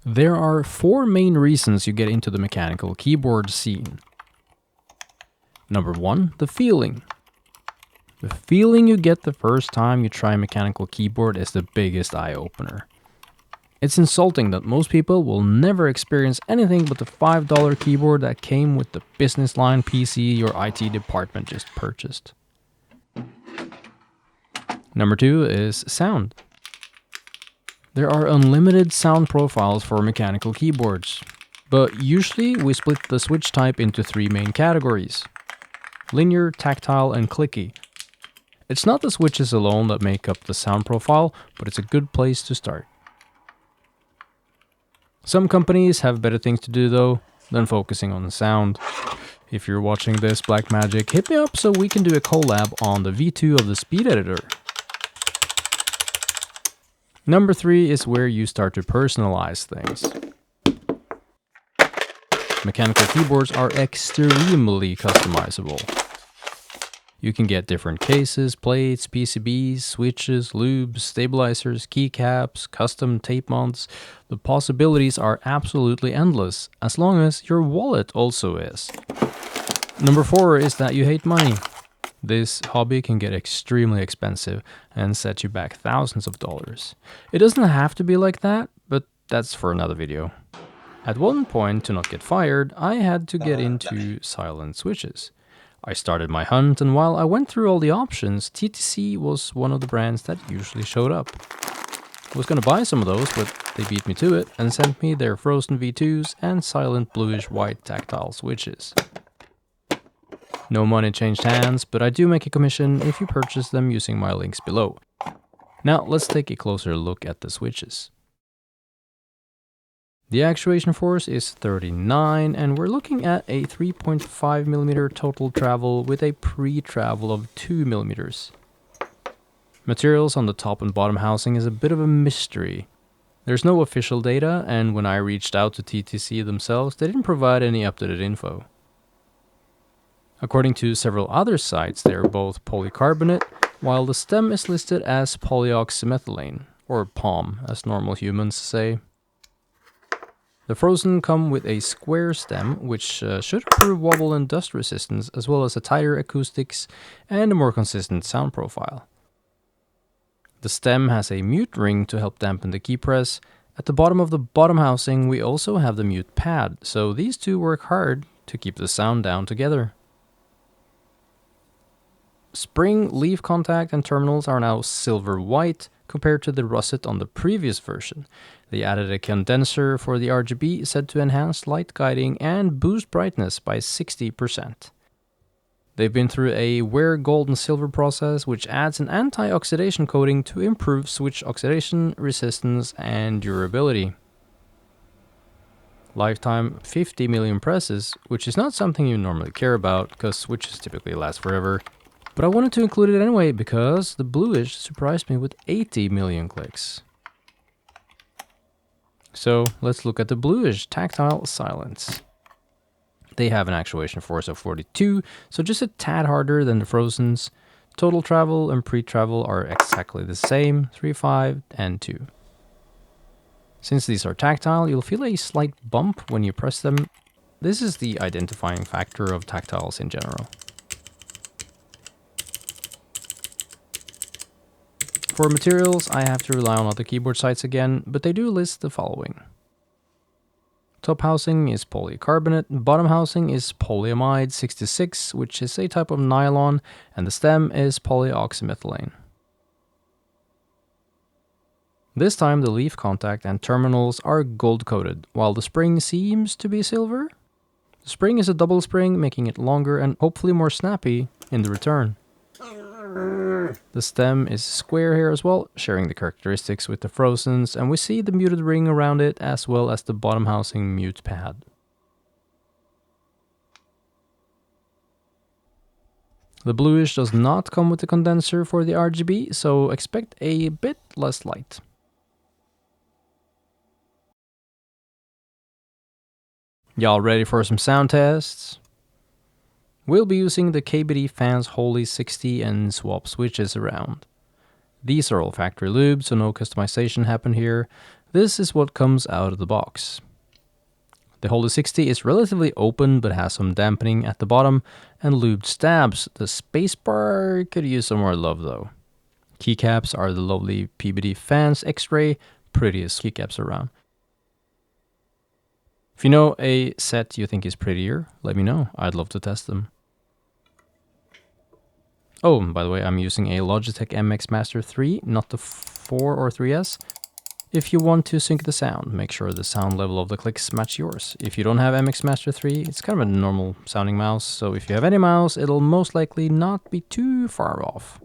There are 4 main reasons you get into the mechanical keyboard scene. Number 1, the feeling. The feeling you get the first time you try a mechanical keyboard is the biggest eye-opener. It's insulting that most people will never experience anything but the $5 keyboard that came with the business line PC your IT department just purchased. Number 2 is sound. There are unlimited sound profiles for mechanical keyboards, but usually we split the switch type into 3 main categories: linear, tactile, and clicky. It's not the switches alone that make up the sound profile, but it's a good place to start. Some companies have better things to do though than focusing on the sound. If you're watching this, Blackmagic, hit me up so we can do a collab on the V2 of the speed editor. Number 3 is where you start to personalize things. Mechanical keyboards are extremely customizable. You can get different cases, plates, PCBs, switches, lubes, stabilizers, keycaps, custom tape mounts. The possibilities are absolutely endless, as long as your wallet also is. Number 4 is that you hate money. This hobby can get extremely expensive and set you back thousands of dollars. It doesn't have to be like that, but that's for another video. At one point, to not get fired, I had to get into silent switches. I started my hunt, and while I went through all the options, TTC was one of the brands that usually showed up. I was gonna buy some of those, but they beat me to it and sent me their frozen V2s and silent bluish white tactile switches. No money changed hands, but I do make a commission if you purchase them using my links below. Now let's take a closer look at the switches. The actuation force is 39, and we're looking at a 3.5mm total travel with a pre-travel of 2mm. Materials on the top and bottom housing is a bit of a mystery. There's no official data, and when I reached out to TTC themselves, they didn't provide any updated info. According to several other sites, they are both polycarbonate, while the stem is listed as polyoxymethylene, or POM, as normal humans say. The frozen come with a square stem, which should improve wobble and dust resistance, as well as a tighter acoustics and a more consistent sound profile. The stem has a mute ring to help dampen the key press. At the bottom of the bottom housing, we also have the mute pad, so these two work hard to keep the sound down together. Spring, leaf contact, and terminals are now silver white compared to the russet on the previous version. They added a condenser for the RGB said to enhance light guiding and boost brightness by 60%. They've been through a wear gold and silver process, which adds an anti-oxidation coating to improve switch oxidation, resistance, and durability. Lifetime 50 million presses, which is not something you normally care about because switches typically last forever. But I wanted to include it anyway because the Bluish surprised me with 80 million clicks. So let's look at the Bluish Tactile Silence. They have an actuation force of 42, so just a tad harder than the Frozens. Total travel and pre-travel are exactly the same, 3, 5, and 2. Since these are tactile, you'll feel a slight bump when you press them. This is the identifying factor of tactiles in general. For materials, I have to rely on other keyboard sites again, but they do list the following. Top housing is polycarbonate, bottom housing is polyamide 66, which is a type of nylon, and the stem is polyoxymethylene. This time the leaf contact and terminals are gold coated, while the spring seems to be silver. The spring is a double spring, making it longer and hopefully more snappy in the return. The stem is square here as well, sharing the characteristics with the Frozens, and we see the muted ring around it as well as the bottom housing mute pad. The Bluish does not come with the condenser for the RGB, so expect a bit less light. Y'all ready for some sound tests? We'll be using the KBD Fans Holy 60 and swap switches around. These are all factory lubed, so no customization happened here. This is what comes out of the box. The Holder 60 is relatively open but has some dampening at the bottom and lubed stabs. The spacebar could use some more love though. Keycaps are the lovely PBD Fans X-Ray, prettiest keycaps around. If you know a set you think is prettier, let me know. I'd love to test them. Oh, by the way, I'm using a Logitech MX Master 3, not the 4 or 3S. If you want to sync the sound, make sure the sound level of the clicks match yours. If you don't have MX Master 3, it's kind of a normal sounding mouse, so if you have any mouse, it'll most likely not be too far off.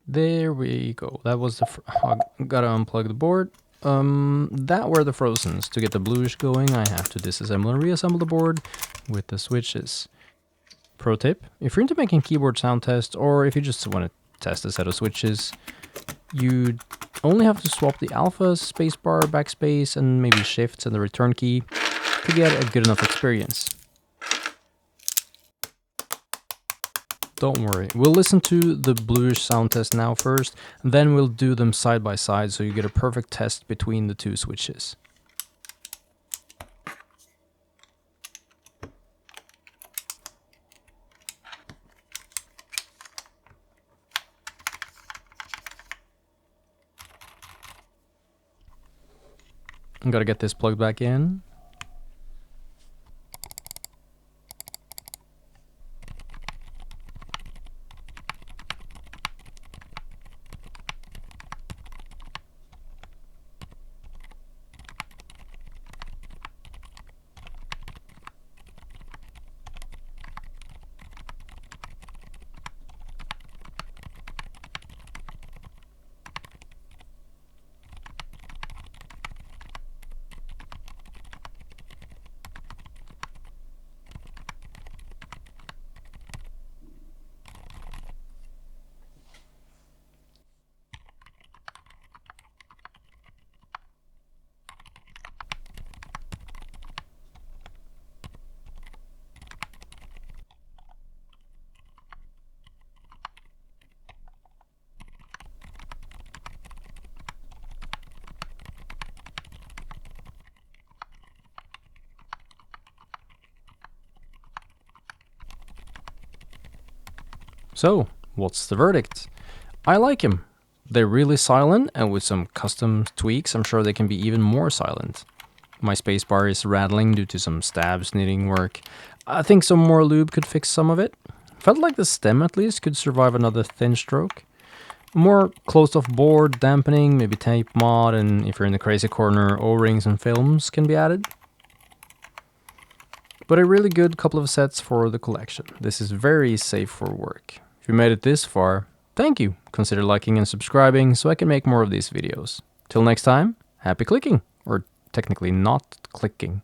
There we go. That was the... I gotta unplug the board. That were the frozens. To get the Bluish going, I have to disassemble and reassemble the board with the switches. Pro tip, if you're into making keyboard sound tests, or if you just want to test a set of switches, you only have to swap the alpha, spacebar, backspace, and maybe shifts and the return key to get a good enough experience. Don't worry, we'll listen to the Bluish sound test now first, and then we'll do them side by side so you get a perfect test between the two switches. I'm gonna get this plugged back in. So, what's the verdict? I like him. They're really silent, and with some custom tweaks, I'm sure they can be even more silent. My spacebar is rattling due to some stabs needing work. I think some more lube could fix some of it. Felt like the stem at least could survive another thin stroke. More closed off board, dampening, maybe tape mod, and if you're in the crazy corner, O-rings and films can be added. But a really good couple of sets for the collection. This is very safe for work. If you made it this far, thank you. Consider liking and subscribing so I can make more of these videos. Till next time, happy clicking, or technically not clicking.